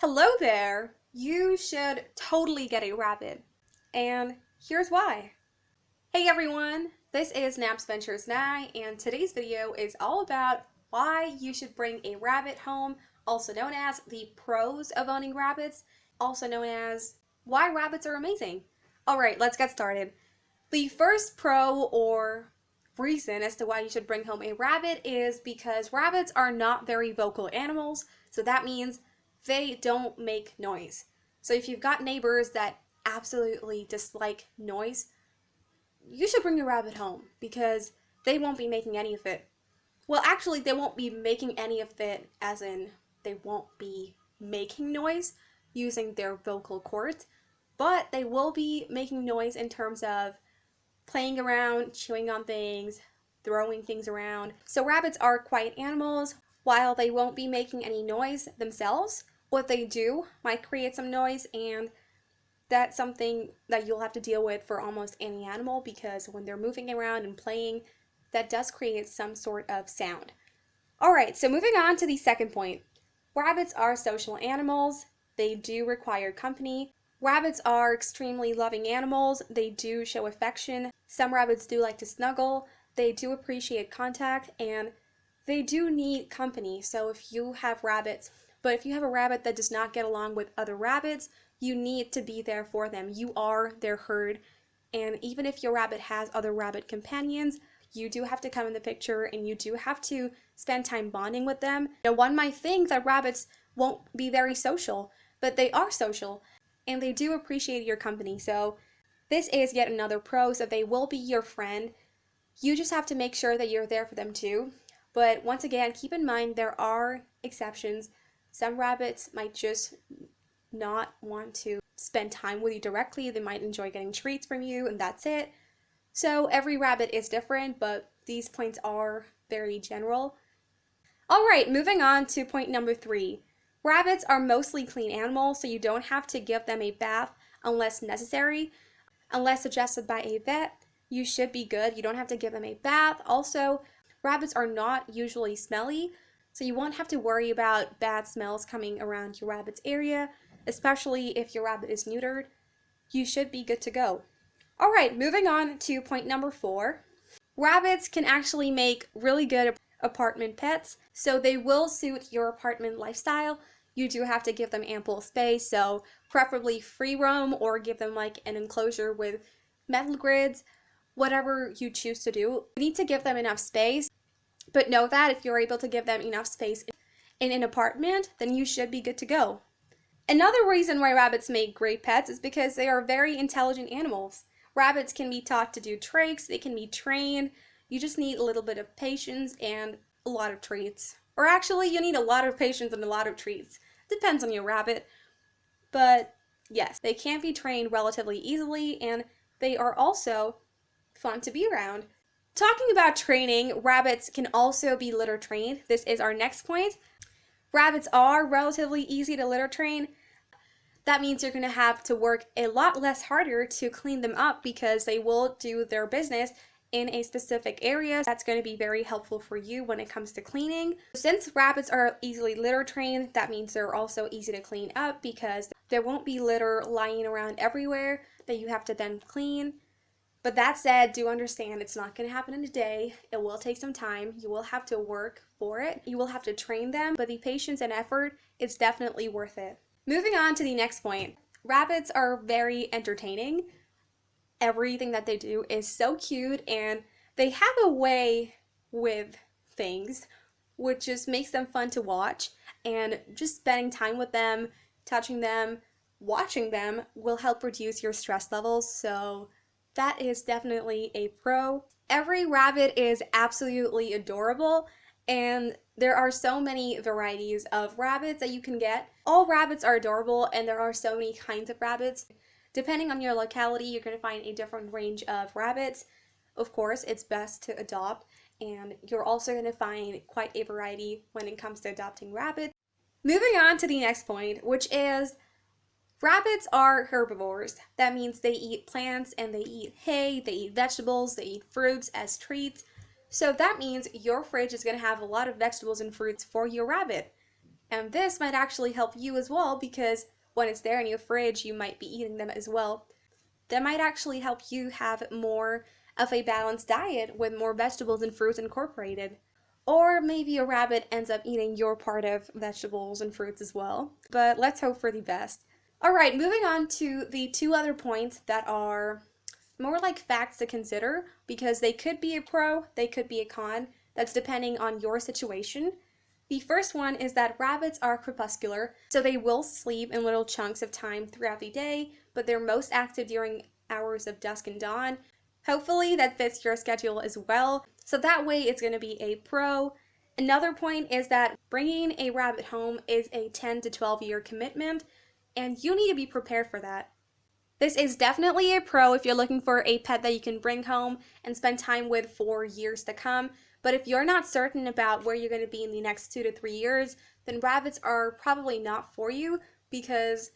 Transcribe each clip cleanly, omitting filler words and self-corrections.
Hello there! You should totally get a rabbit. And here's why. Hey everyone! This is Naps Ventures N.A.Y, and today's video is all about why you should bring a rabbit home, also known as the pros of owning rabbits, also known as why rabbits are amazing. Alright, let's get started. The first pro or reason as to why you should bring home a rabbit is because rabbits are not very vocal animals, so that means they don't make noise. So if you've got neighbors that absolutely dislike noise, you should bring your rabbit home because they won't be making any of it. Well, actually, they won't be making any of it as in they won't be making noise using their vocal cords, but they will be making noise in terms of playing around, chewing on things, throwing things around. So rabbits are quiet animals. While they won't be making any noise themselves, what they do might create some noise, and that's something that you'll have to deal with for almost any animal because when they're moving around and playing, that does create some sort of sound. Alright, so moving on to the second point. Rabbits are social animals. They do require company. Rabbits are extremely loving animals. They do show affection. Some rabbits do like to snuggle. They do appreciate contact, and they do need company. So if you have rabbits, but if you have a rabbit that does not get along with other rabbits, you need to be there for them. You are their herd. And even if your rabbit has other rabbit companions, you do have to come in the picture and you do have to spend time bonding with them. Now, one might think that rabbits won't be very social, but they are social and they do appreciate your company. So this is yet another pro. So they will be your friend. You just have to make sure that you're there for them too. But once again, keep in mind there are exceptions. Some rabbits might just not want to spend time with you directly. They might enjoy getting treats from you, and that's it. So every rabbit is different, but these points are very general. Alright, moving on to point number 3. Rabbits are mostly clean animals, so you don't have to give them a bath unless necessary. Unless suggested by a vet, you should be good. You don't have to give them a bath. Also, rabbits are not usually smelly, so you won't have to worry about bad smells coming around your rabbit's area, especially if your rabbit is neutered. You should be good to go. Alright, moving on to point number 4. Rabbits can actually make really good apartment pets, so they will suit your apartment lifestyle. You do have to give them ample space, so preferably free roam or give them like an enclosure with metal grids, whatever you choose to do. You need to give them enough space, but know that if you're able to give them enough space in an apartment, then you should be good to go. Another reason why rabbits make great pets is because they are very intelligent animals. Rabbits can be taught to do tricks, they can be trained. You just need a little bit of patience and a lot of treats. Or actually, you need a lot of patience and a lot of treats. Depends on your rabbit. But yes, they can be trained relatively easily, and they are also fun to be around. Talking about training, rabbits can also be litter trained. This is our next point. Rabbits are relatively easy to litter train. That means you're going to have to work a lot less harder to clean them up because they will do their business in a specific area. That's going to be very helpful for you when it comes to cleaning. Since rabbits are easily litter trained, that means they're also easy to clean up because there won't be litter lying around everywhere that you have to then clean. But that said, do understand it's not going to happen in a day. It will take some time. You will have to work for it. You will have to train them, but the patience and effort is definitely worth it. Moving on to the next point. Rabbits are very entertaining. Everything that they do is so cute, and they have a way with things which just makes them fun to watch, and just spending time with them, touching them, watching them will help reduce your stress levels, so that is definitely a pro. Every rabbit is absolutely adorable, and there are so many varieties of rabbits that you can get. All rabbits are adorable, and there are so many kinds of rabbits. Depending on your locality, you're going to find a different range of rabbits. Of course, it's best to adopt, and you're also going to find quite a variety when it comes to adopting rabbits. Moving on to the next point, which is rabbits are herbivores. That means they eat plants and they eat hay, they eat vegetables, they eat fruits as treats. So that means your fridge is going to have a lot of vegetables and fruits for your rabbit. And this might actually help you as well because when it's there in your fridge, you might be eating them as well. That might actually help you have more of a balanced diet with more vegetables and fruits incorporated. Or maybe a rabbit ends up eating your part of vegetables and fruits as well. But let's hope for the best. All right, moving on to the two other points that are more like facts to consider because they could be a pro, they could be a con. That's depending on your situation. The first one is that rabbits are crepuscular, so they will sleep in little chunks of time throughout the day, but they're most active during hours of dusk and dawn. Hopefully that fits your schedule as well, so that way it's going to be a pro. Another point is that bringing a rabbit home is a 10 to 12 year commitment, and you need to be prepared for that. This is definitely a pro if you're looking for a pet that you can bring home and spend time with for years to come. But if you're not certain about where you're going to be in the next 2 to 3 years, then rabbits are probably not for you because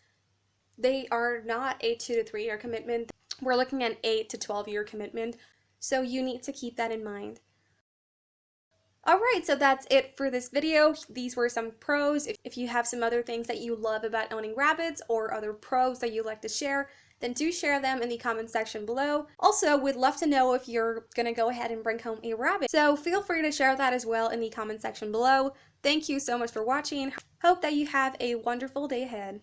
they are not a 2 to 3 year commitment. We're looking at an 8 to 12 year commitment. So you need to keep that in mind. Alright, so that's it for this video. These were some pros. If you have some other things that you love about owning rabbits or other pros that you'd like to share, then do share them in the comment section below. Also, we'd love to know if you're gonna go ahead and bring home a rabbit. So feel free to share that as well in the comment section below. Thank you so much for watching. Hope that you have a wonderful day ahead.